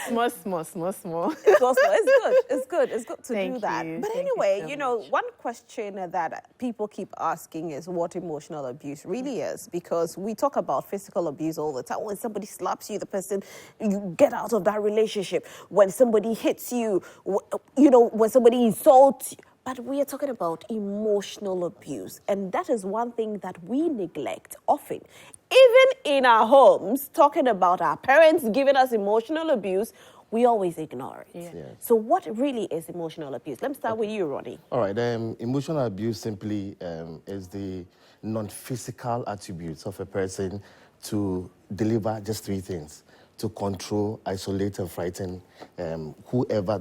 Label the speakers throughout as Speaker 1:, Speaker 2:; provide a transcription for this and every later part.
Speaker 1: Small.
Speaker 2: It's good to do that. But
Speaker 1: Thank
Speaker 2: anyway,
Speaker 1: you so much.
Speaker 2: one question that people keep asking is what emotional abuse really is, because we talk about physical abuse all the time. When somebody slaps you, the person, you get out of that relationship. When somebody hits you, when somebody insults you. But we are talking about emotional abuse, and that is one thing that we neglect often. Even in our homes, talking about our parents giving us emotional abuse, we always ignore it.
Speaker 1: Yeah.
Speaker 3: Yes.
Speaker 2: So what really is emotional abuse? Let me start with you, Ronnie.
Speaker 3: All right. Emotional abuse simply is the non-physical attributes of a person to deliver just three things: to control, isolate, and frighten whoever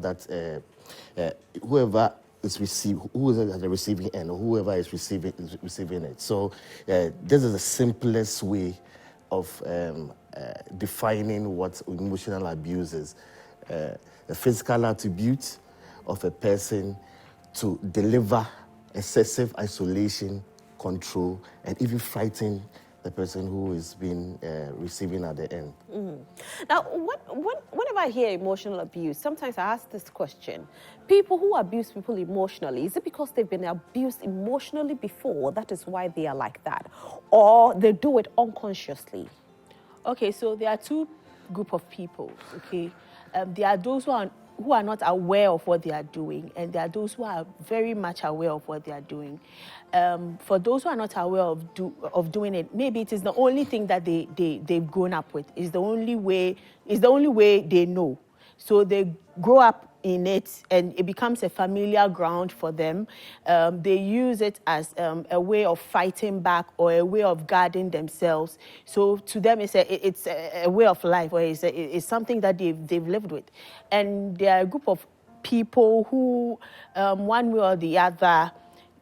Speaker 3: who is at the receiving end, or whoever is receiving it. So this is the simplest way of defining what emotional abuse is. The physical attribute of a person to deliver excessive isolation, control, and even frighten the person who is being receiving at the end.
Speaker 2: Now, whenever I hear emotional abuse, sometimes I ask this question. People who abuse people emotionally, is it because they've been abused emotionally before, that is why they are like that? Or they do it unconsciously?
Speaker 1: Okay, so there are two group of people, okay? There are those who are not aware of what they are doing, and there are those who are very much aware of what they are doing. For those who are not aware of doing it, maybe it is the only thing that they've grown up with. It's the only way they know. So they grow up in it, and it becomes a familiar ground for them. They use it as a way of fighting back or a way of guarding themselves. So to them, it's a way of life, or it's something that they've lived with. And there are a group of people who, one way or the other,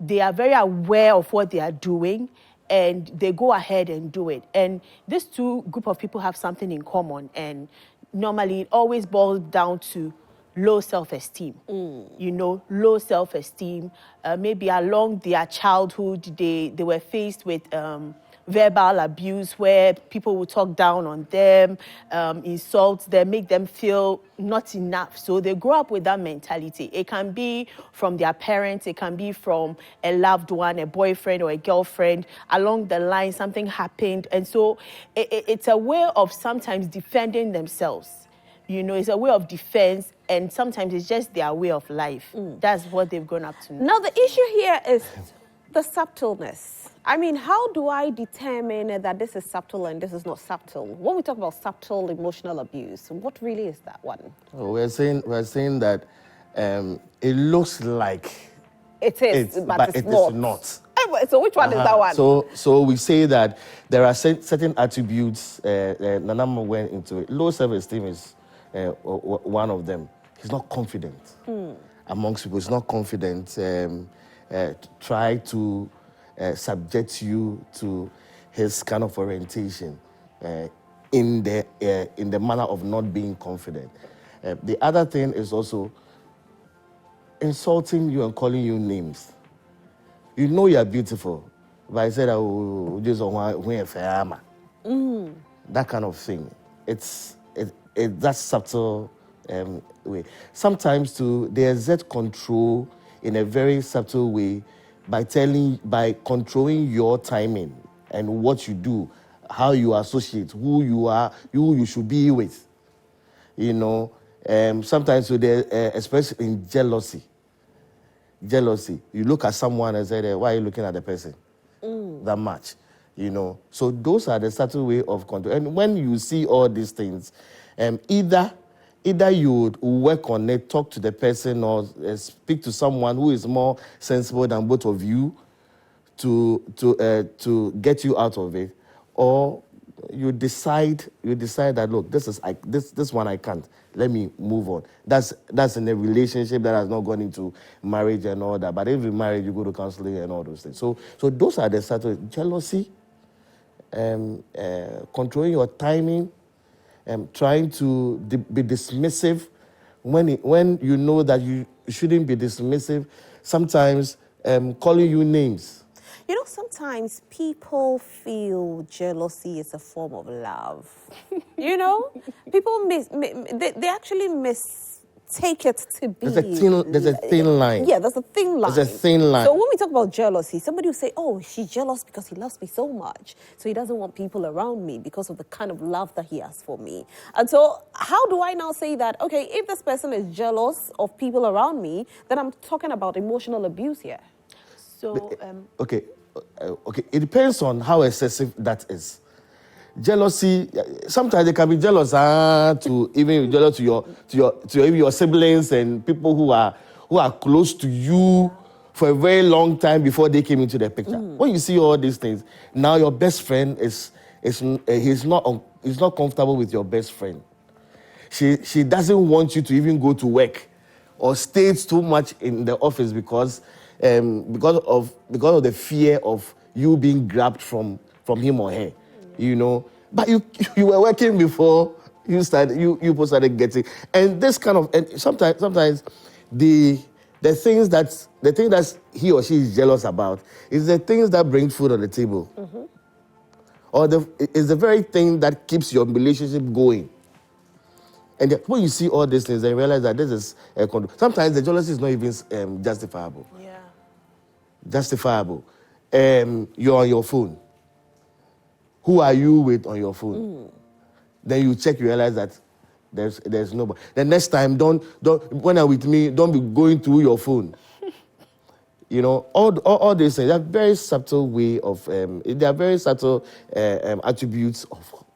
Speaker 1: they are very aware of what they are doing, and they go ahead and do it. And these two group of people have something in common, and normally it always boils down to low self-esteem. Low self-esteem. Maybe along their childhood, they were faced with verbal abuse, where people will talk down on them, insult them, make them feel not enough. So they grow up with that mentality. It can be from their parents, it can be from a loved one, a boyfriend or a girlfriend. Along the line, something happened. And so it's a way of sometimes defending themselves. It's a way of defense, and sometimes it's just their way of life. That's what they've grown up to know.
Speaker 2: Now, the issue here is the subtleness. I mean, how do I determine that this is subtle and this is not subtle? When we talk about subtle emotional abuse, what really is that one?
Speaker 3: Oh, we're saying that it looks like
Speaker 2: it is, but
Speaker 3: it
Speaker 2: not.
Speaker 3: is not.
Speaker 2: So which one is that one?
Speaker 3: So we say that there are certain attributes. Nana Ama went into it. Low self-esteem is one of them. He's not confident amongst people. He's not confident. Try to subject you to his kind of orientation in the manner of not being confident. The other thing is also insulting you and calling you names. You know you are beautiful, but I said, "Oh, this one, that kind of thing." It's that subtle way. Sometimes too, they exert control in a very subtle way by controlling your timing and what you do, how you associate, who you are, who you should be with. Sometimes so they express in jealousy. You look at someone and say, "Why are you looking at the person that much?" So those are the subtle way of control. And when you see all these things, either you would work on it, talk to the person, or speak to someone who is more sensible than both of you to get you out of it, or you decide that, look, this one I can't. Let me move on. That's in a relationship that has not gone into marriage and all that. But every marriage you go to counseling and all those things. So those are the subtle: jealousy, controlling your timing, trying to be dismissive when you know that you shouldn't be dismissive. Sometimes calling you names.
Speaker 2: You know, sometimes people feel jealousy is a form of love. You know, people they actually take it to be.
Speaker 3: There's a thin line.
Speaker 2: Yeah, there's a thin line.
Speaker 3: There's a thin line.
Speaker 2: So when we talk about jealousy, somebody will say, oh, she's jealous because he loves me so much. So he doesn't want people around me because of the kind of love that he has for me. And so how do I now say that, okay, if this person is jealous of people around me, then I'm talking about emotional abuse here.
Speaker 1: So,
Speaker 3: Okay, it depends on how excessive that is. Jealousy, sometimes they can be jealous to even jealous to your siblings and people who are close to you for a very long time before they came into the picture. When you see all these things, now your best friend he's not comfortable with your best friend. She doesn't want you to even go to work or stay too much in the office because of the fear of you being grabbed from him or her. You know, but you were working before you started getting, and this kind of, and sometimes the thing that he or she is jealous about is the things that bring food on the table, or is the very thing that keeps your relationship going. And when you see all these things, then you realize that this is sometimes the jealousy is not even justifiable.
Speaker 1: yeah.
Speaker 3: Justifiable. You're on your phone. Who are you with on your phone? Then you check, you realize that there's nobody. The next time, don't when you're with me, don't be going through your phone. You know, all these things. They're very subtle way of. They are very subtle attributes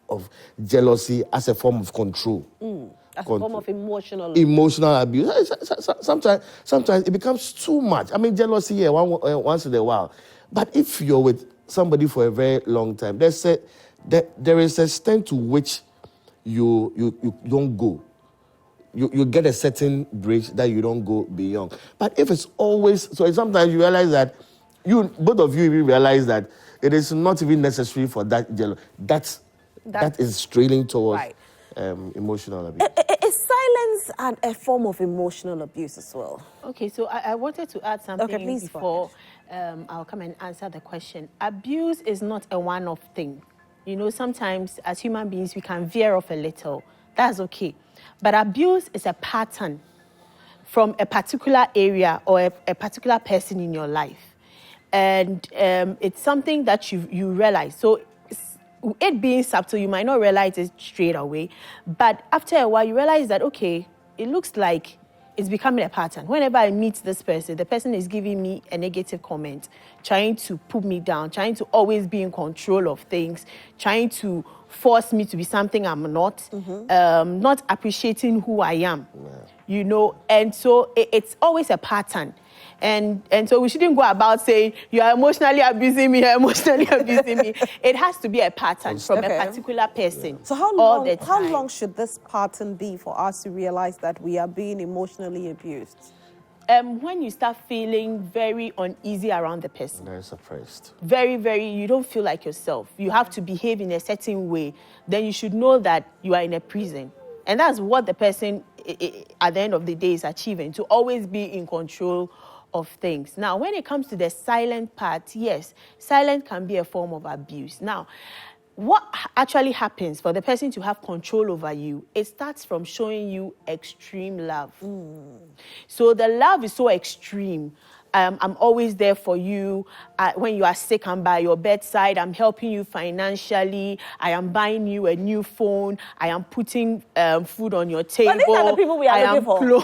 Speaker 3: of jealousy as a form of control.
Speaker 2: As a form of emotional
Speaker 3: abuse. Sometimes it becomes too much. I mean, jealousy here once in a while, but if you're with somebody for a very long time, there is a extent to which you don't go. You get a certain bridge that you don't go beyond. But if it's always so, sometimes you realize that both of you even realize that it is not even necessary for that jealousy. That is straining towards emotional abuse.
Speaker 2: Is silence a form of emotional abuse as well?
Speaker 1: Okay, so I wanted to add something
Speaker 2: please
Speaker 1: before I'll come and answer the question. Abuse is not a one-off thing. You know, sometimes as human beings, we can veer off a little. That's okay. But abuse is a pattern from a particular area or a particular person in your life. And it's something that you realize. So it being subtle, you might not realize it straight away. But after a while, you realize that, okay, it looks like it's becoming a pattern. Whenever I meet this person, the person is giving me a negative comment, trying to put me down, trying to always be in control of things, trying to force me to be something I'm not, not appreciating who I am, you know. And so it's always a pattern. And so we shouldn't go about saying, you are emotionally abusing me, you're emotionally abusing me. It has to be a pattern from a particular person.
Speaker 2: So how long should this pattern be for us to realize that we are being emotionally abused?
Speaker 1: When you start feeling very uneasy around the person.
Speaker 3: Very suppressed.
Speaker 1: Very, very, you don't feel like yourself. You have to behave in a certain way. Then you should know that you are in a prison. And that's what the person, at the end of the day, is achieving, to always be in control of things. Now, when it comes to the silent part, yes, silence can be a form of abuse. Now, what actually happens for the person to have control over you, it starts from showing you extreme love. So the love is so extreme. I'm always there for you. When you are sick, I'm by your bedside. I'm helping you financially. I am buying you a new phone. I am putting food on your table.
Speaker 2: But these are the people we are looking for.
Speaker 1: Yeah.
Speaker 2: You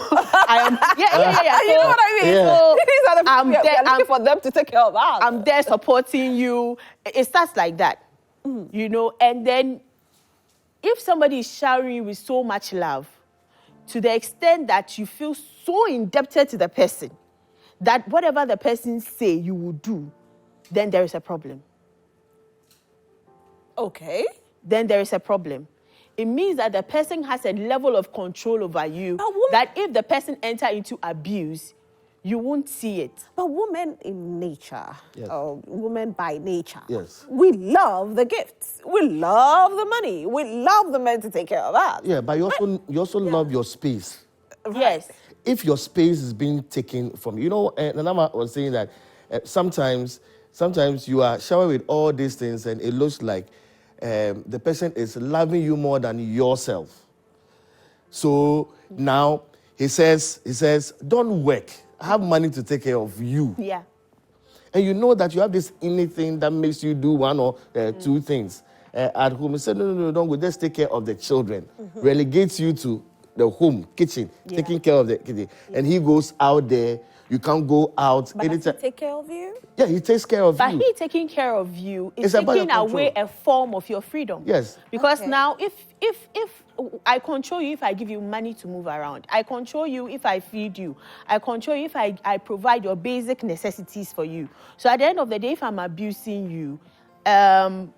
Speaker 2: know what I mean?
Speaker 3: Yeah.
Speaker 2: So these are the people we are looking for them to take care of us.
Speaker 1: I'm there supporting you. It starts like that, you know. And then if somebody is showering you with so much love, to the extent that you feel so indebted to the person, that whatever the person say you will do, then there is a problem.
Speaker 2: Okay.
Speaker 1: Then there is a problem. It means that the person has a level of control over you that if the person enter into abuse, you won't see it.
Speaker 2: But women in nature, or women by nature, we love the gifts. We love the money. We love the men to take care of us.
Speaker 3: Yeah, but you also love your space.
Speaker 1: Right. Yes.
Speaker 3: If your space is being taken from you, know, Nana was saying that sometimes Sometimes you are showered with all these things and it looks like the person is loving you more than yourself. So now he says, don't work. I have money to take care of you.
Speaker 1: Yeah.
Speaker 3: And you know that you have this innate thing that makes you do one or two things at home. He said, no, don't go. Just take care of the children. Relegates you to the home, kitchen, taking care of the kitchen. And he goes out there. You can't go out.
Speaker 2: But does he take care of you?
Speaker 3: Yeah, he takes care of you.
Speaker 1: But he taking care of you is
Speaker 3: It's about
Speaker 1: taking
Speaker 3: your
Speaker 1: away
Speaker 3: control.
Speaker 1: a form of your freedom.
Speaker 3: Yes.
Speaker 1: Because now if I control you if I give you money to move around. I control you if I feed you. I control you if I provide your basic necessities for you. So at the end of the day, if I'm abusing you, as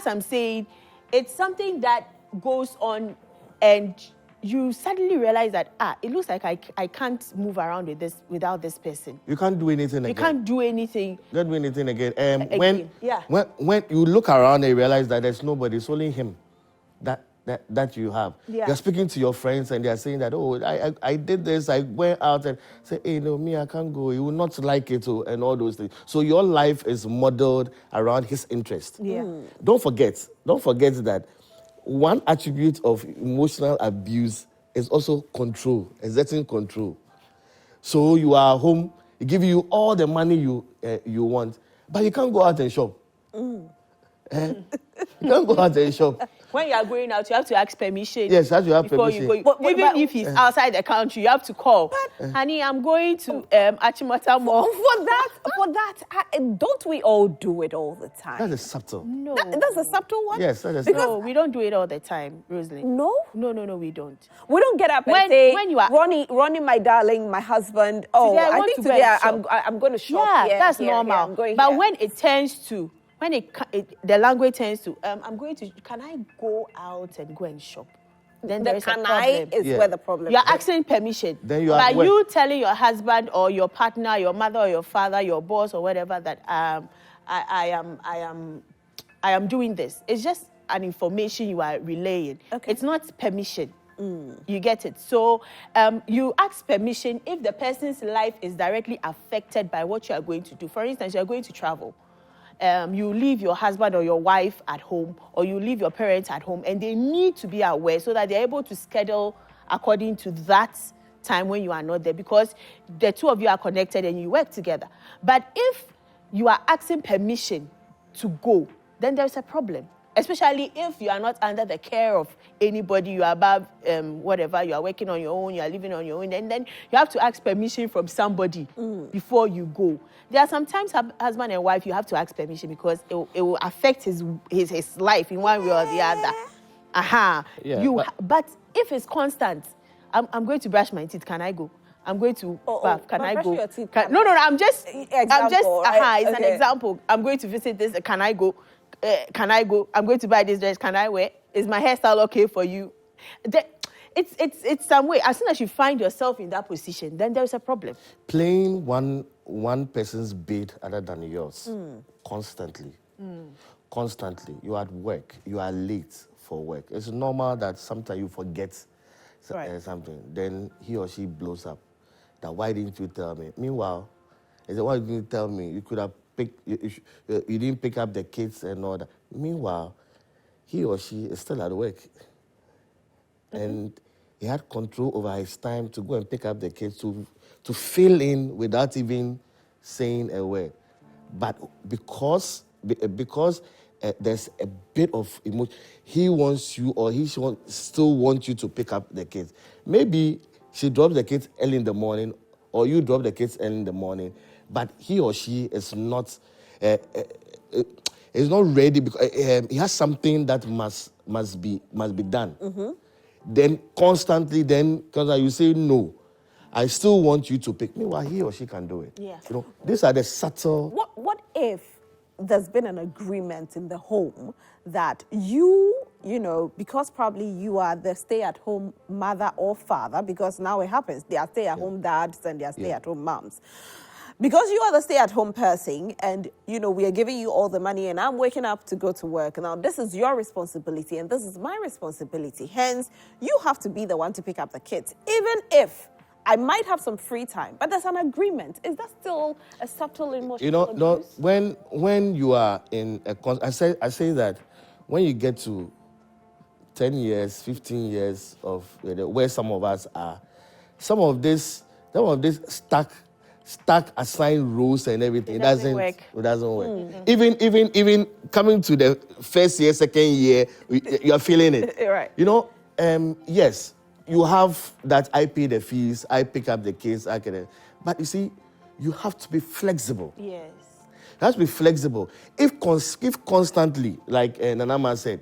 Speaker 1: I'm saying, it's something that goes on and you suddenly realize that, it looks like I can't move around with this without this person.
Speaker 3: You can't do anything again.
Speaker 1: You can't do anything.
Speaker 3: You can't do anything again.
Speaker 1: Again.
Speaker 3: When you look around and you realize that there's nobody, it's only him that you have.
Speaker 1: Yeah.
Speaker 3: You're speaking to your friends and they're saying that, oh, I did this, I went out and say, hey, no, me, I can't go. You will not like it and all those things. So your life is modeled around his interest.
Speaker 1: Yeah.
Speaker 3: Don't forget that one attribute of emotional abuse is also control, exerting control. So you are home, he give you all the money you want, but you can't go out and shop. You can't go out and shop.
Speaker 1: When you are going out, you have to ask permission.
Speaker 3: Yes, you have to have
Speaker 1: before
Speaker 3: permission.
Speaker 1: you go. Even if he's outside the country, you have to call. Honey, I'm going to Acheampong.
Speaker 2: For that, don't we all do it all the time?
Speaker 3: That's a subtle.
Speaker 1: No.
Speaker 2: That's a subtle one?
Speaker 3: Yes, that is
Speaker 1: No, we don't do it all the time, Roselyn.
Speaker 2: No?
Speaker 1: No, we don't.
Speaker 2: We don't get up and say, when you are Ronnie, my darling, my husband, I think today I'm going to shop.
Speaker 1: Yeah, that's normal. But when it turns to, the language turns to, can I go out and go and shop? Then there is a problem.
Speaker 2: Where the problem is.
Speaker 1: You're asking permission.
Speaker 3: Then you are
Speaker 1: you telling your husband or your partner, your mother or your father, your boss or whatever that I am doing this. It's just an information you are relaying. Okay. It's not permission. You get it? So you ask permission if the person's life is directly affected by what you are going to do. For instance, you are going to travel. You leave your husband or your wife at home, or you leave your parents at home, and they need to be aware so that they're able to schedule according to that time when you are not there, because the two of you are connected and you work together. But if you are asking permission to go, then there's a problem. Especially if you are not under the care of anybody, you are above whatever, you are working on your own, you are living on your own, and then you have to ask permission from somebody before you go. There are sometimes husband and wife, you have to ask permission because it will affect his life in one way or the other. Yeah, but if it's constant, I'm going to brush my teeth, can I go? I'm going to bath, can I go? No, I'm just it's an example. I'm going to visit this, can I go? Can I go? I'm going to buy this dress. Can I wear? Is my hairstyle okay for you? It's some way. As soon as you find yourself in that position, then there's a problem.
Speaker 3: Playing one person's bid other than yours constantly. You are at work. You are late for work. It's normal that sometimes you forget something. Then he or she blows up. That why didn't you tell me? Meanwhile, he said, why didn't you tell me? You could have you didn't pick up the kids and all that. Meanwhile, he or she is still at work. And he had control over his time to go and pick up the kids, to fill in without even saying a word. But because there's a bit of emotion, he wants you or still wants you to pick up the kids. Maybe she drops the kids early in the morning or you drop the kids early in the morning, but he or she is not ready because he has something that must be done. Then constantly, because you say no, I still want you to pick me. Well, he or she can do it.
Speaker 1: Yeah.
Speaker 3: These are the subtle.
Speaker 2: What if there's been an agreement in the home that you because probably you are the stay-at-home mother or father, because now it happens, they are stay-at-home dads and they are stay-at-home moms. Because you are the stay-at-home person and, we are giving you all the money and I'm waking up to go to work. Now, this is your responsibility and this is my responsibility. Hence, you have to be the one to pick up the kids. Even if I might have some free time, but there's an agreement. Is that still a subtle emotional
Speaker 3: You know, no,
Speaker 2: abuse?
Speaker 3: when you are in a I say that when you get to 10 years, 15 years of where some of us are, some of this stack assigned roles and everything,
Speaker 1: It doesn't work.
Speaker 3: It doesn't work. Even coming to the first year, second year, you are feeling it.
Speaker 2: Right.
Speaker 3: You know, yes, you have that I pay the fees, I pick up the case, but you see, you have to be flexible.
Speaker 1: Yes.
Speaker 3: You have to be flexible. If constantly, like Nana Ama said,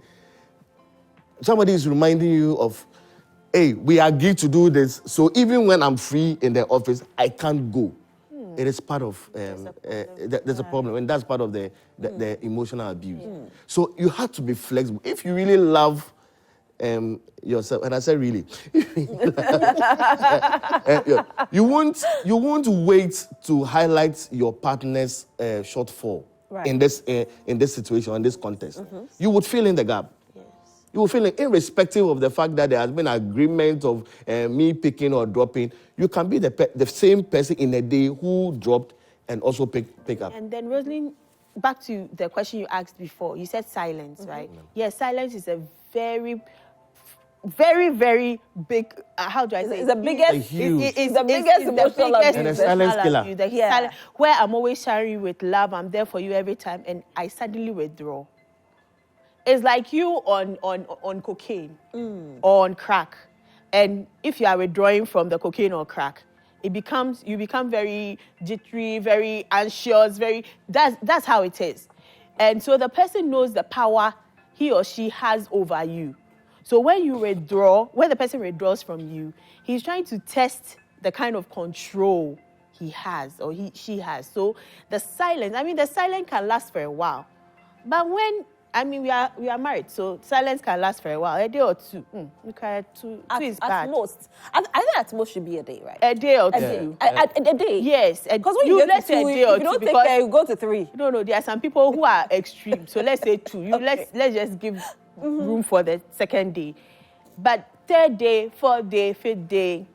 Speaker 3: somebody is reminding you of, hey, we agreed to do this, so even when I'm free in the office, I can't go. It is part of, there's a problem, and that's part of the emotional abuse. So you have to be flexible. If you really love yourself, and I say really, you won't wait to highlight your partner's shortfall in this situation, in this context. You would fill in the gap. You will feel irrespective of the fact that there has been agreement of me picking or dropping. You can be the same person in a day who dropped and also pick up.
Speaker 1: And then, Roselyn, back to the question you asked before. You said silence, right? Yes, silence is a very, very, very big. How do I say?
Speaker 2: It's the biggest.
Speaker 1: It's
Speaker 2: the biggest emotional abuse.
Speaker 3: And a silence killer.
Speaker 1: Where I'm always sharing you with love. I'm there for you every time, and I suddenly withdraw. It's like you on cocaine or on crack. And if you are withdrawing from the cocaine or crack, you become very jittery, very anxious, that's how it is. And so the person knows the power he or she has over you. So when the person withdraws from you, he's trying to test the kind of control he has or she has. So the silence can last for a while. But we are married, so silence can last for a while, a day or two. Two is bad.
Speaker 2: At most. I think at most should be a day, right?
Speaker 1: A day or two.
Speaker 2: A day?
Speaker 1: Yes.
Speaker 2: Because when you get to two,
Speaker 1: a day or
Speaker 2: if you don't
Speaker 1: two,
Speaker 2: take care, you go to 3.
Speaker 1: No, there are some people who are extreme. So let's say 2. Let's just give room for the second day. But third day, fourth day, fifth day,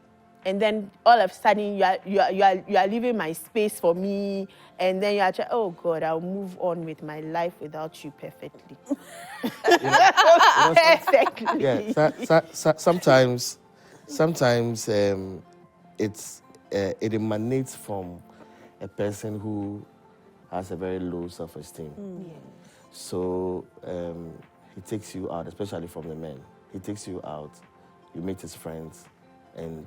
Speaker 1: and then all of a sudden you are leaving my space for me, and then you are trying, oh God, I'll move on with my life without you perfectly. Perfectly.
Speaker 3: Yeah. Sometimes it emanates from a person who has a very low self-esteem. So he takes you out, especially from the men. He takes you out, you meet his friends, and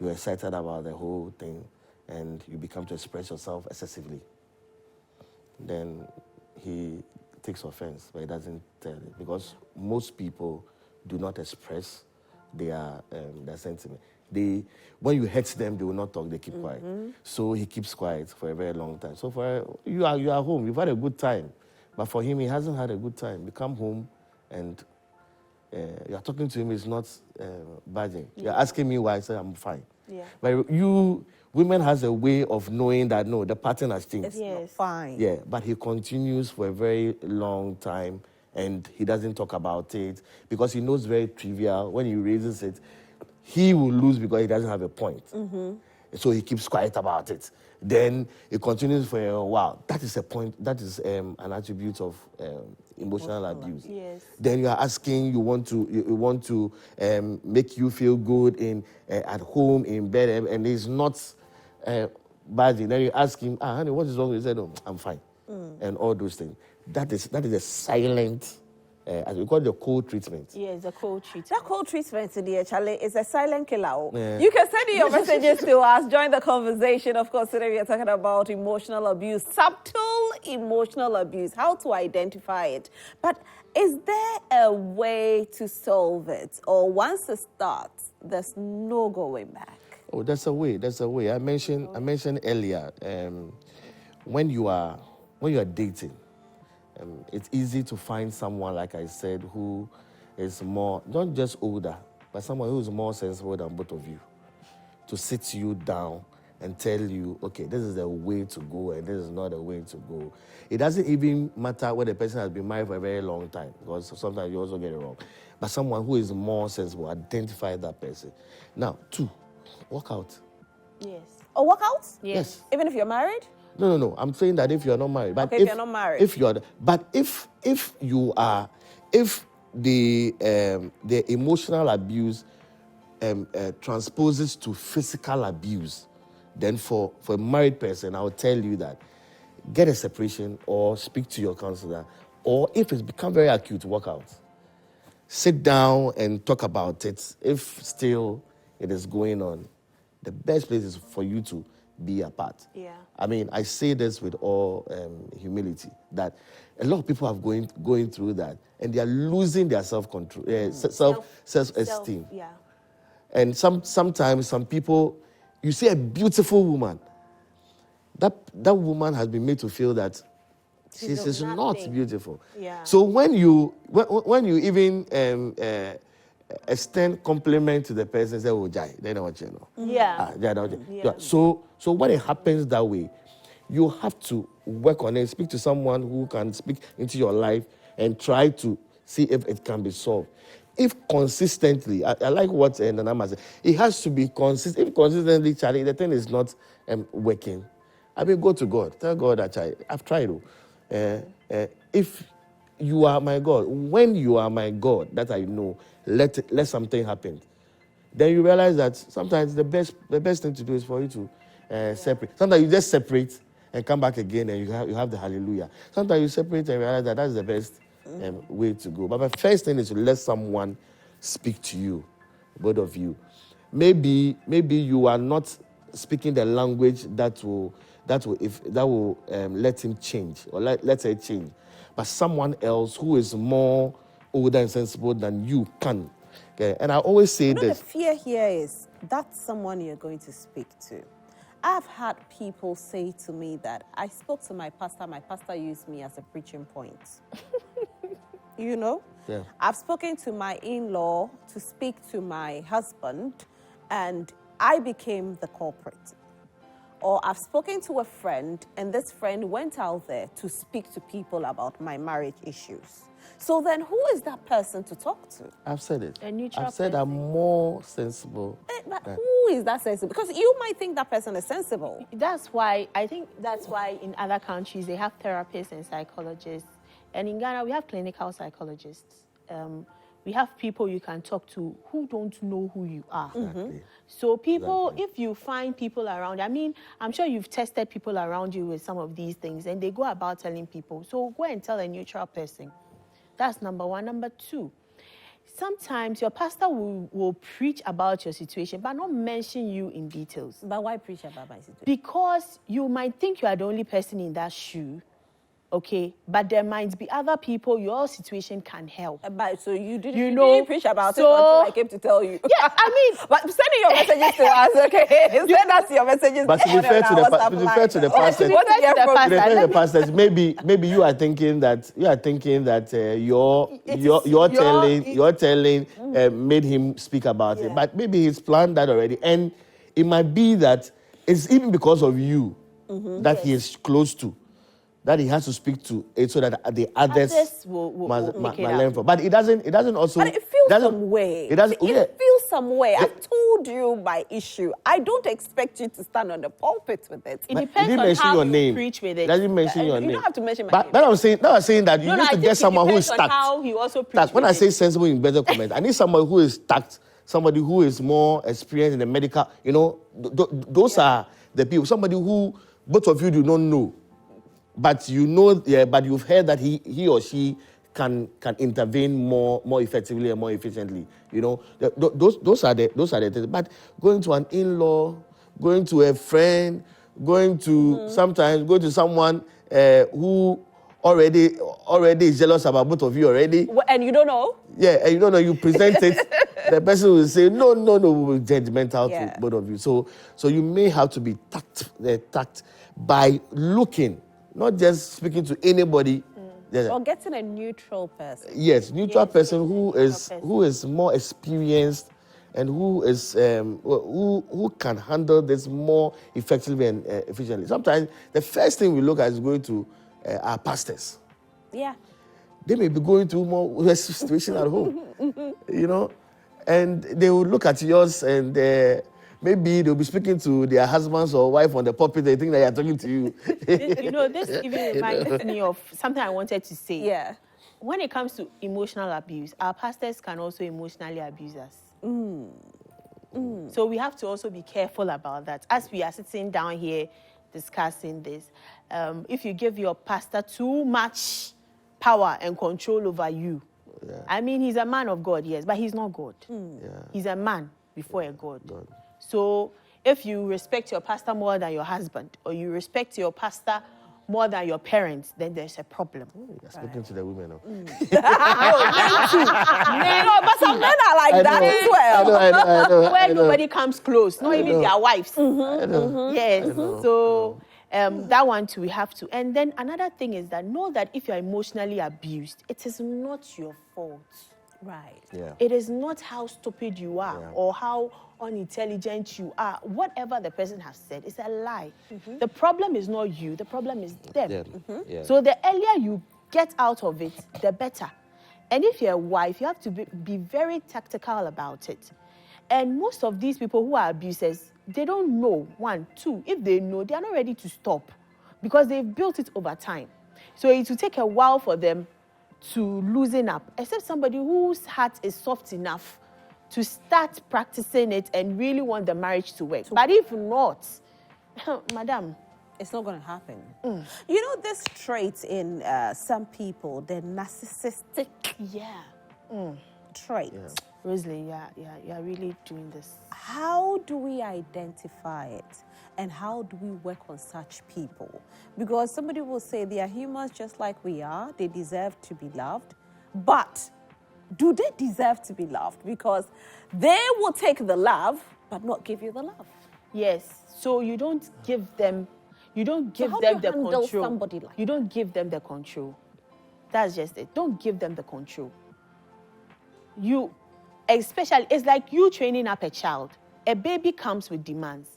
Speaker 3: you're excited about the whole thing, and you become to express yourself excessively. Then he takes offense, but he doesn't tell it, because most people do not express their sentiment. When you hurt them, they will not talk, they keep quiet. So he keeps quiet for a very long time. So you are home, you've had a good time. But for him, he hasn't had a good time. You come home and you're talking to him, it's not budging. You're asking me why, I say I'm fine.
Speaker 1: Yeah.
Speaker 3: But women has a way of knowing that, no, the pattern has changed.
Speaker 2: It's not fine.
Speaker 3: Yeah, but he continues for a very long time, and he doesn't talk about it because he knows very trivial. When he raises it, he will lose because he doesn't have a point. So he keeps quiet about it. Then it continues for a while. That is a point. That is an attribute of emotional abuse.
Speaker 1: Yes.
Speaker 3: Then you are asking, you want to make you feel good at home, in bed, and it's not bad. Then you ask him, honey, what is wrong? He said, oh, I'm fine, and all those things. That is a silent, as we call it, the cold treatment.
Speaker 1: Yes, the cold treatment.
Speaker 2: That cold treatment, dear Charlie, is a silent killer.
Speaker 3: Yeah.
Speaker 2: You can send in your messages to us. Join the conversation. Of course, today we are talking about emotional abuse, subtle emotional abuse, how to identify it. But is there a way to solve it? Or once it starts, there's no going back?
Speaker 3: Oh, there's a way. I mentioned earlier, when you are dating, it's easy to find someone, like I said, who is more, not just older, but someone who is more sensible than both of you, to sit you down and tell you, okay, this is the way to go and this is not the way to go. It doesn't even matter whether the person has been married for a very long time, because sometimes you also get it wrong. But someone who is more sensible, identify that person. Now, 2, work out
Speaker 1: Yes.
Speaker 2: Or workouts?
Speaker 3: Yes.
Speaker 2: Even if you're married?
Speaker 3: No. I'm saying that if you're not married, but
Speaker 2: Okay, if you're not married.
Speaker 3: if you're, but if you are, if the emotional abuse transposes to physical abuse, then for a married person, I will tell you that get a separation or speak to your counselor, or if it's become very acute, work out. Sit down and talk about it. If still it is going on, the best place is for you to be apart.
Speaker 1: Yeah.
Speaker 3: I mean, I say this with all humility, that a lot of people are going through that, and they are losing their self-control, self-esteem.
Speaker 1: Yeah.
Speaker 3: And sometimes some people, you see a beautiful woman, that woman has been made to feel that she's not
Speaker 1: nothing.
Speaker 3: beautiful.
Speaker 1: Yeah.
Speaker 3: So when you even extend compliment to the person, say, "Oh, Jai," they know what you know.
Speaker 1: Yeah.
Speaker 3: Yeah. So when it happens that way, you have to work on it. Speak to someone who can speak into your life and try to see if it can be solved. If consistently, I like what Nana Ama said, it has to be consistent. If consistently, Charlie, the thing is not working, I mean, go to God. Tell God that I've tried. If you are my God, when you are my God, that I know, let something happen. Then you realize that sometimes the best thing to do is for you to separate. Sometimes you just separate and come back again, and you have the hallelujah. Sometimes you separate and realize that that's the best way to go. But the first thing is to let someone speak to you, both of you. Maybe you are not speaking the language that will let him change, or let her change. But someone else who is more older and sensible than you can. Okay? And I always say
Speaker 2: The
Speaker 3: this.
Speaker 2: fear here is that's someone you're going to speak to. I've had people say to me that I spoke to my pastor used me as a preaching point. You know?
Speaker 3: Yeah.
Speaker 2: I've spoken to my in-law to speak to my husband, and I became the culprit. Or I've spoken to a friend, and this friend went out there to speak to people about my marriage issues. So then who is that person to talk to?
Speaker 3: I've said it.
Speaker 1: A neutral
Speaker 3: I've said I'm more sensible.
Speaker 2: But who is that sensible? Because you might think that person is sensible.
Speaker 1: I think that's why in other countries they have therapists and psychologists. And in Ghana, we have clinical psychologists. We have people you can talk to who don't know who you are.
Speaker 3: Exactly.
Speaker 1: So people, if you find people around, I mean, I'm sure you've tested people around you with some of these things, and they go about telling people. So go and tell a neutral person. That's number one. Number two, sometimes your pastor will preach about your situation, but not mention you in details.
Speaker 2: But why preach about my situation?
Speaker 1: Because you might think you are the only person in that shoe, okay? But there might be other people your situation can help.
Speaker 2: But so you didn't preach about it until I came to tell you.
Speaker 1: Yeah, I mean,
Speaker 2: but sending your messages to us, okay? Send us your messages.
Speaker 3: But to be fair to the pastors, maybe you are thinking that your telling made him speak about it. But maybe he's planned that already, and it might be that it's even because of you that he is close to, that he has to speak to it, so that the others
Speaker 1: will
Speaker 3: learn from. But it doesn't also.
Speaker 2: But it feels some way.
Speaker 3: It doesn't.
Speaker 2: It feels some way. I've told you my issue. I don't expect you to stand on the pulpit with it.
Speaker 1: It depends on how you preach with it.
Speaker 3: Doesn't mention your name.
Speaker 2: You don't have to mention my name.
Speaker 3: But I was saying that you need to get someone who is tact.
Speaker 1: How he also preach
Speaker 3: When I say sensible, in better comment, I need somebody who is tact, somebody who is more experienced in the medical. You know, those are the people. Somebody who both of you do not know. But you know, but you've heard that he or she can intervene more effectively and more efficiently. You know, those are the things. But going to an in-law, going to a friend, going to sometimes go to someone who already is jealous about both of you already.
Speaker 2: And you don't know?
Speaker 3: Yeah, and you don't know. You present it, the person will say no, we will judgmental to both of you. So you may have to be tact by looking. Not just speaking to anybody.
Speaker 2: Or getting a neutral person.
Speaker 3: Yes, neutral person who is more experienced and who is who can handle this more effectively and efficiently. Sometimes the first thing we look at is going to our pastors.
Speaker 2: Yeah.
Speaker 3: They may be going through more situation at home, you know, and they will look at yours and maybe they'll be speaking to their husbands or wife on the pulpit. They think that you're talking to you.
Speaker 1: This even reminds me of something I wanted to say.
Speaker 2: Yeah.
Speaker 1: When it comes to emotional abuse, our pastors can also emotionally abuse us. So we have to also be careful about that. As we are sitting down here discussing this, if you give your pastor too much power and control over you, I mean, he's a man of God, yes, but he's not God. He's a man before a God. So if you respect your pastor more than your husband, or you respect your pastor more than your parents, then there's a problem.
Speaker 3: You're speaking to the women.
Speaker 2: No, but some men are like that as well.
Speaker 3: I know.
Speaker 1: Where nobody comes close, not even their wives. Yes. So that one too, we have to. And then another thing is that know that if you're emotionally abused, it is not your fault.
Speaker 2: Right.
Speaker 3: Yeah.
Speaker 1: It is not how stupid you are or how unintelligent you are. Whatever the person has said is a lie. The problem is not you. The problem is them. So the earlier you get out of it, the better. And if you're a wife, you have to be very tactical about it. And most of these people who are abusers, they don't know. One, two, if they know, they are not ready to stop because they've built it over time. So it will take a while for them to loosen up, except somebody whose heart is soft enough to start practicing it and really want the marriage to work. But if not, madam,
Speaker 2: it's not going to happen. You know, this trait in some people, the narcissistic trait.
Speaker 1: Roselyn, you're really doing this.
Speaker 2: How do we identify it? And how do we work on such people? Because somebody will say they are humans just like we are. They deserve to be loved. But do they deserve to be loved? Because they will take the love, but not give you the love.
Speaker 1: Yes. So you don't give them, the control.
Speaker 2: Somebody like
Speaker 1: you don't give them the control. That's just it. Don't give them the control. Especially, it's like you training up a child. A baby comes with demands.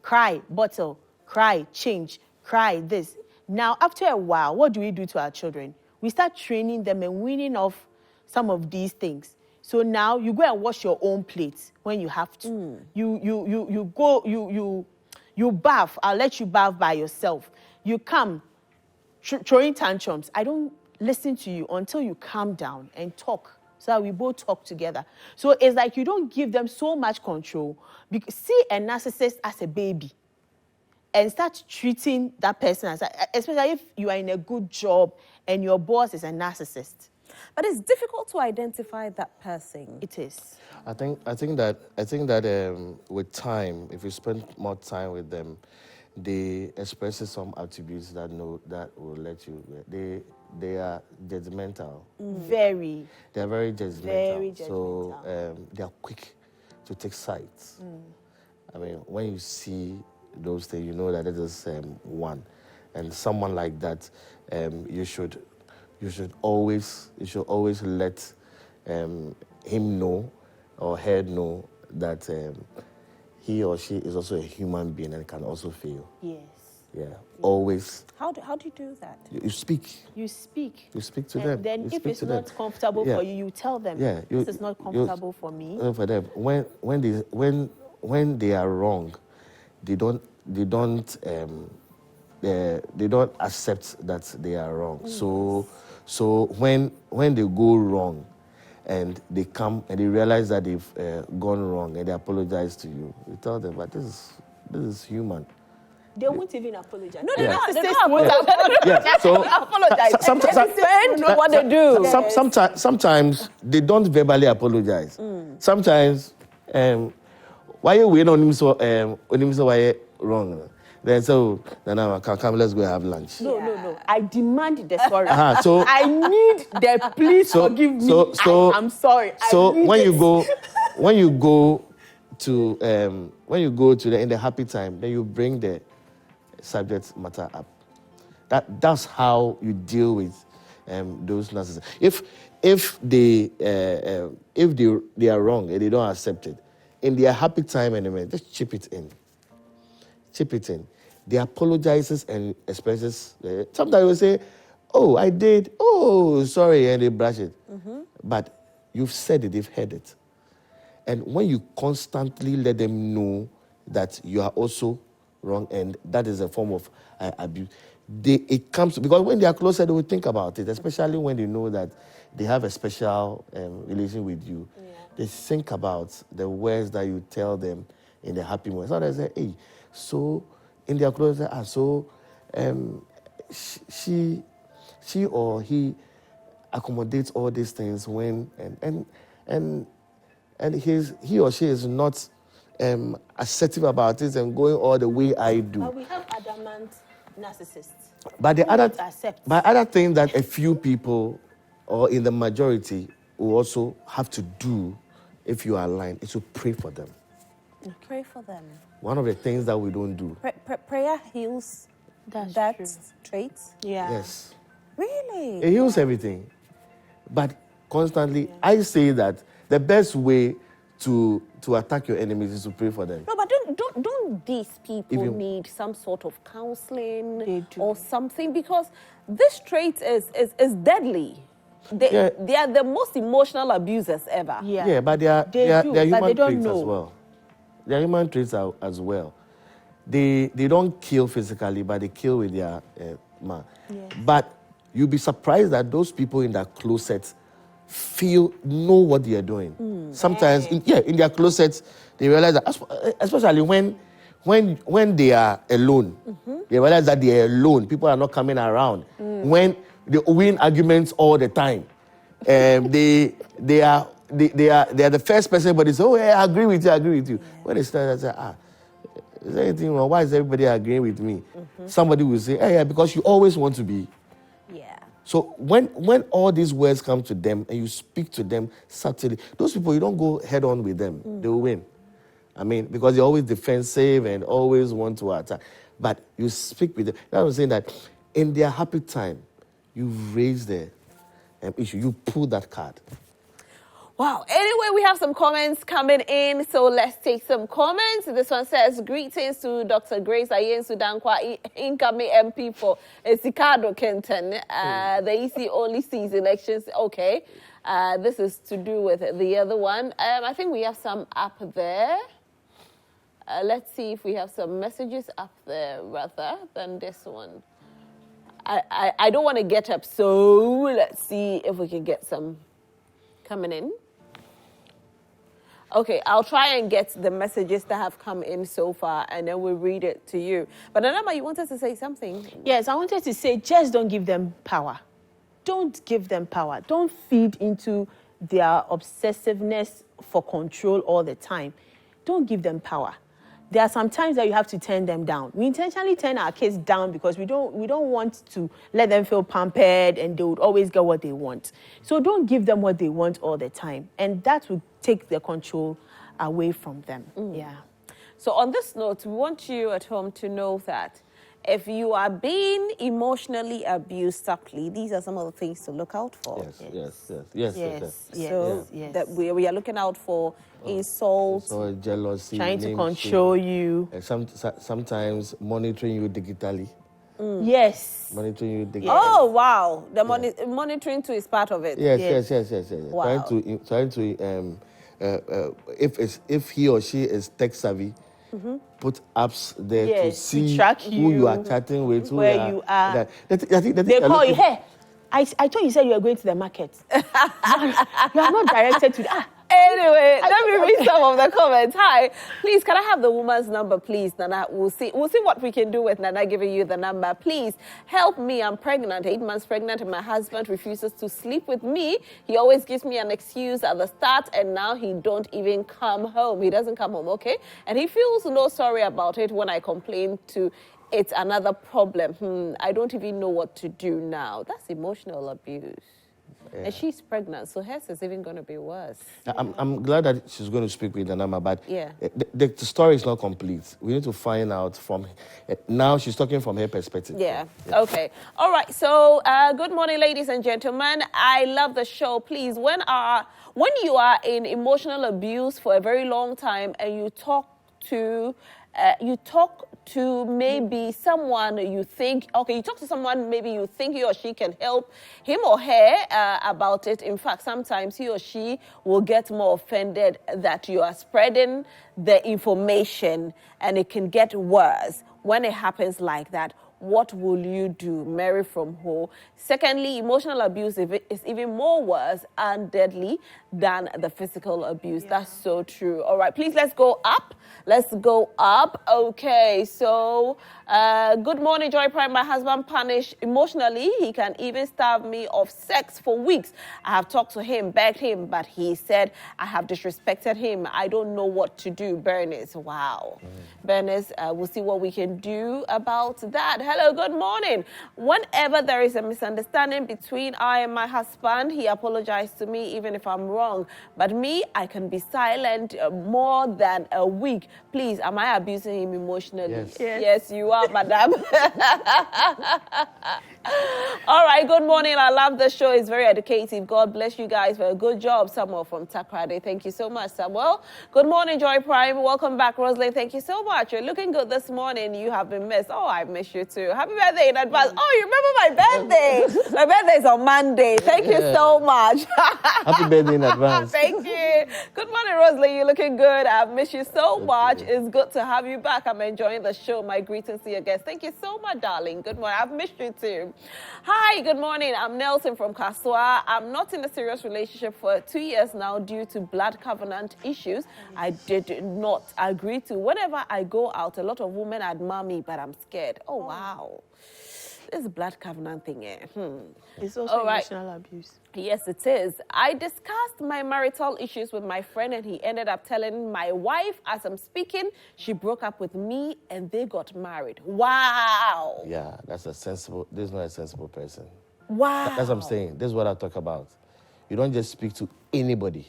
Speaker 1: Cry, bottle, cry, change, cry, this. Now, after a while, what do we do to our children? We start training them and weaning off some of these things. So now you go and wash your own plates when you have to. You bath. I'll let you bath by yourself. You come throwing tantrums. I don't listen to you until you calm down and talk. So that we both talk together. So it's like you don't give them so much control. See a narcissist as a baby and start treating that person as, especially if you are in a good job and your boss is a narcissist.
Speaker 2: But it's difficult to identify that person.
Speaker 1: It is.
Speaker 3: I think that with time, if you spend more time with them, they express some attributes that will let you. They are judgmental.
Speaker 1: Very.
Speaker 3: They are very judgmental.
Speaker 1: Very judgmental.
Speaker 3: So they are quick to take sides. I mean, when you see those things, you know that it is one, and someone like that, you should always let him know or her know that he or she is also a human being and can also feel.
Speaker 1: Yes.
Speaker 3: Yeah, always.
Speaker 2: How do you do that?
Speaker 3: You speak.
Speaker 1: You speak.
Speaker 3: You speak to
Speaker 1: and
Speaker 3: them.
Speaker 1: Then
Speaker 3: you
Speaker 1: if it's not comfortable for you, you tell them.
Speaker 3: Yeah,
Speaker 1: this is not comfortable for me.
Speaker 3: For them, when they are wrong, they don't accept that they are wrong. So when they go wrong, and they come and they realize that they've gone wrong and they apologize to you, you tell them, but this is human.
Speaker 1: They won't even apologize.
Speaker 2: No, they don't.
Speaker 3: Yeah, so
Speaker 1: apologize.
Speaker 2: Sometimes what they do.
Speaker 3: Sometimes they don't verbally apologize. Sometimes, why are we on him so why wrong? Then so Nana, come, let's go have lunch.
Speaker 1: No. I demand the sorry.
Speaker 3: So
Speaker 1: I need the please forgive me. I'm sorry.
Speaker 3: So when you go to in the happy time, then you bring the subject matter up. That's how you deal with those narcissists. If they are wrong and they don't accept it, in their happy time anyway, just chip it in. They apologizes and expresses. Sometimes they say, "Oh, I did. Oh, sorry," and they brush it. But you've said it, they've heard it. And when you constantly let them know that you are also wrong, and that is a form of abuse. It comes because when they are closer, they will think about it, especially when they know that they have a special relation with you. Yeah. They think about the words that you tell them in the happy moments. So they say, hey, so in their closer, she or he accommodates all these things when and he or she is not assertive about it and going all the way I do.
Speaker 1: But we have adamant narcissists.
Speaker 3: But the other thing that a few people, or in the majority, will also have to do, if you are aligned, is to pray for them.
Speaker 2: Pray for them.
Speaker 3: One of the things that we don't do.
Speaker 2: Prayer heals that trait?
Speaker 1: Yeah.
Speaker 3: Yes.
Speaker 2: Really?
Speaker 3: It heals everything. But constantly, I say that the best way to attack your enemies is to pray for them.
Speaker 2: No, but don't these people need some sort of counseling or something? Because this trait is deadly. They are the most emotional abusers ever.
Speaker 3: Yeah, but they are human traits as well. They are human traits as well. They don't kill physically, but they kill with their mind. Yes. But you'll be surprised that those people in their closet know what they are doing. Sometimes, in their closets, they realize that, especially when they are alone, they realize that they are alone. People are not coming around. When they win arguments all the time, they are the first person, but they say, oh, yeah, I agree with you. Yeah. When they start, they say, is there anything wrong? Why is everybody agreeing with me? Somebody will say, hey, yeah, because you always want to be.
Speaker 2: Yeah.
Speaker 3: So when all these words come to them and you speak to them subtly, those people, you don't go head on with them. They will win. I mean, because they're always defensive and always want to attack. But you speak with them. That's what I'm saying, that in their happy time, you raise the issue. You pull that card.
Speaker 2: Wow. Anyway, we have some comments coming in, so let's take some comments. This one says, greetings to Dr. Grace Ayen Sudankwa, incoming MP for Sikado Kenton. The EC only sees elections. Okay. This is to do with the other one. I think we have some up there. Let's see if we have some messages up there rather than this one. I don't want to get up, so let's see if we can get some coming in. Okay, I'll try and get the messages that have come in so far, and then we'll read it to you. But Nana Ama, you wanted to say something?
Speaker 1: Yes, I wanted to say, just don't give them power. Don't give them power. Don't feed into their obsessiveness for control all the time. Don't give them power. There are some times that you have to turn them down. We intentionally turn our kids down because we don't want to let them feel pampered and they would always get what they want. So don't give them what they want all the time. And that will take the control away from them. Yeah.
Speaker 2: So on this note, we want you at home to know that if you are being emotionally abused subtly, these are some of the things to look out for.
Speaker 3: Yes.
Speaker 2: So that we are looking out for insults,
Speaker 3: jealousy,
Speaker 1: trying to control you.
Speaker 3: Sometimes monitoring you digitally.
Speaker 1: Yes.
Speaker 3: Monitoring you digitally.
Speaker 2: Oh wow, the monitoring too is part of it.
Speaker 3: Yes.
Speaker 2: Wow.
Speaker 3: Trying to if he or she is tech savvy, put apps there to see
Speaker 1: track
Speaker 3: who you are chatting with,
Speaker 1: where you are.
Speaker 3: They
Speaker 1: call you, hey, I thought you said you were going to the market. You are not directed to
Speaker 2: Anyway, let me read some of the comments. Hi, please, can I have the woman's number, please, Nana? We'll see what we can do with Nana giving you the number. Please help me. I'm pregnant, 8 months pregnant, and my husband refuses to sleep with me. He always gives me an excuse at the start, and now he don't even come home. He doesn't come home, okay? And he feels no sorry about it when I complain to. It's another problem. I don't even know what to do now. That's emotional abuse. Yeah. And she's pregnant, so hers is even going to be worse.
Speaker 3: I'm glad that she's going to speak with Nana Ama, but the story is not complete. We need to find out from... Now she's talking from her perspective.
Speaker 2: Yeah. Okay. All right. So, good morning, ladies and gentlemen. I love the show. Please, when you are in emotional abuse for a very long time and you talk to maybe someone you think, okay, you talk to someone maybe you think he or she can help him or her about it. In fact, sometimes he or she will get more offended that you are spreading the information, and it can get worse when it happens like that. What will you do? Mary from Ho. Secondly, emotional abuse is even more worse and deadly than the physical abuse. Yeah. That's so true. All right, please, let's go up. Let's go up. Okay, so good morning, Joy Prime. My husband punished emotionally. He can even starve me of sex for weeks. I have talked to him, begged him, but he said I have disrespected him. I don't know what to do. Bernice, wow. Bernice, we'll see what we can do about that. Hello, good morning. Whenever there is a misunderstanding between I and my husband, he apologized to me even if I'm wrong. But me, I can be silent more than a week. Please, am I abusing him emotionally?
Speaker 3: Yes,
Speaker 2: yes you are, madam. All right, good morning. I love the show. It's very educative. God bless you guys for a good job. Samuel from Takrade. Thank you so much, Samuel. Good morning, Joy Prime. Welcome back, Roselyn. Thank you so much. You're looking good this morning. You have been missed. Oh, I miss you too. Happy birthday in advance. Oh, you remember my birthday? My birthday is on Monday. Thank you so much.
Speaker 3: Happy birthday in advance.
Speaker 2: Thank you. Good morning, Roselyn. You're looking good. I've missed you so much. It's good to have you back. I'm enjoying the show. My greetings to your guests. Thank you so much, darling. Good morning. I've missed you too. Hi, good morning. I'm Nelson from Kaswa. I'm not in a serious relationship for 2 years now due to blood covenant issues. I did not agree to. Whenever I go out, a lot of women admire me, but I'm scared. Oh, wow. This blood covenant thing,
Speaker 1: It's also emotional abuse.
Speaker 2: Yes, it is. I discussed my marital issues with my friend, and he ended up telling my wife, as I'm speaking, she broke up with me and they got married. Wow.
Speaker 3: Yeah, that's a sensible, this is not a sensible person.
Speaker 2: Wow.
Speaker 3: That's what I'm saying. This is what I talk about. You don't just speak to anybody.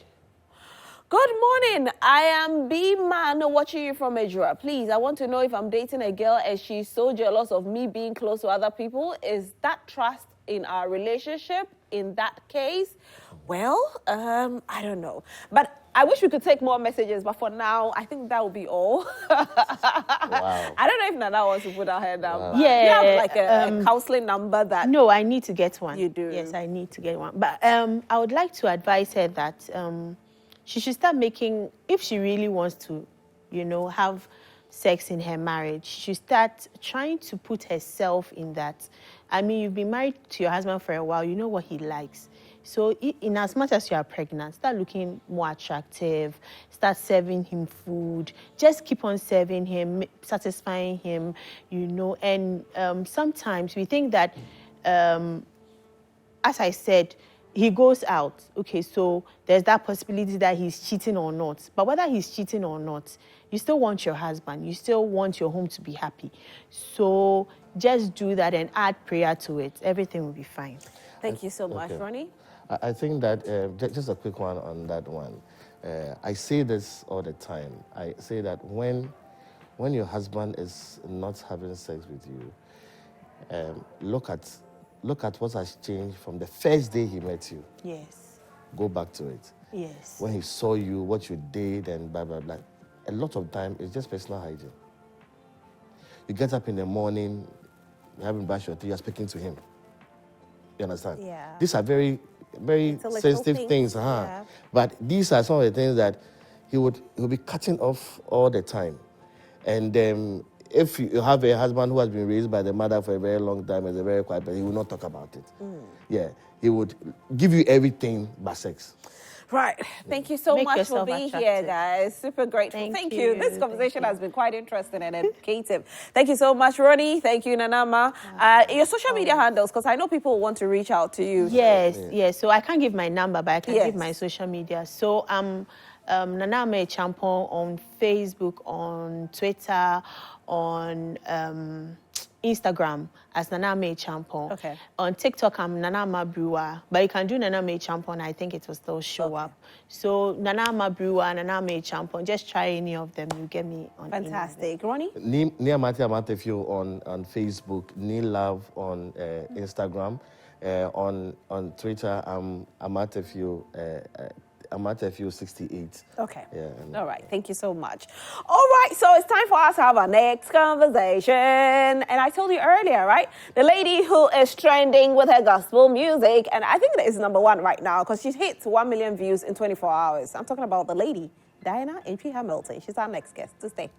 Speaker 2: Good morning. I am B-Man watching you from Ejura. Please, I want to know if I'm dating a girl and she's so jealous of me being close to other people. Is that trust in our relationship? In that case, well, I don't know. But I wish we could take more messages, but for now, I think that will be all.
Speaker 3: Wow.
Speaker 2: I don't know if Nana wants to put out her number.
Speaker 3: Wow.
Speaker 2: Yeah. You have like a counseling number that...
Speaker 1: No, I need to get one.
Speaker 2: You do?
Speaker 1: Yes, I need to get one. But I would like to advise her that she should start making, if she really wants to, have sex in her marriage, she should start trying to put herself in that. I mean, you've been married to your husband for a while, you know what he likes. So in as much as you are pregnant, start looking more attractive, start serving him food, just keep on serving him, satisfying him, and sometimes we think that, as I said, he goes out, okay, so there's that possibility that he's cheating or not. But whether he's cheating or not, you still want your husband. You still want your home to be happy. So just do that and add prayer to it. Everything will be fine.
Speaker 2: Thank you so much, Ronnie.
Speaker 3: I think that, just a quick one on that one. I say this all the time. I say that when your husband is not having sex with you, look at what has changed from the first day he met you.
Speaker 1: Yes.
Speaker 3: Go back to it.
Speaker 1: Yes.
Speaker 3: When he saw you, what you did, and blah, blah, blah. A lot of time, it's just personal hygiene. You get up in the morning, you haven't brushed your teeth, you're speaking to him. You understand?
Speaker 2: Yeah.
Speaker 3: These are very, very sensitive things.
Speaker 2: Yeah.
Speaker 3: But these are some of the things that he'll be cutting off all the time. And if you have a husband who has been raised by the mother for a very long time and is a very quiet person, he will not talk about it. Yeah, he would give you everything but sex.
Speaker 2: Right. Thank you so
Speaker 1: Make
Speaker 2: much for
Speaker 1: yourself
Speaker 2: being
Speaker 1: attractive.
Speaker 2: here, guys. Super grateful. Thank you. This conversation has been quite interesting and educative. Thank you so much, Ronnie. Thank you, Nana Ama. Your social media handles, because I know people want to reach out to you.
Speaker 1: Yes. So I can't give my number, but I can give my social media. So I'm Nana Ama Acheampong on Facebook, on Twitter, on Instagram as Nana Ama Acheampong.
Speaker 2: Okay.
Speaker 1: On TikTok, I'm Nana Ama Brewer, but you can do Nana Ama Acheampong. I think it will still show up. So Nana Ama Brewer, Nana Ama Acheampong. Just try any of them. You get me on.
Speaker 2: Fantastic, Ronnie.
Speaker 3: Amartefio on Facebook, Love on Instagram, on Twitter, I'm Amartefio. Amartefio 68.
Speaker 2: Okay.
Speaker 3: Yeah.
Speaker 2: All right. Thank you so much. All right. So it's time for us to have our next conversation. And I told you earlier, right? The lady who is trending with her gospel music. And I think that is #1 right now because she hit 1 million views in 24 hours. I'm talking about the lady, Nana Ama Acheampong. She's our next guest. To stay.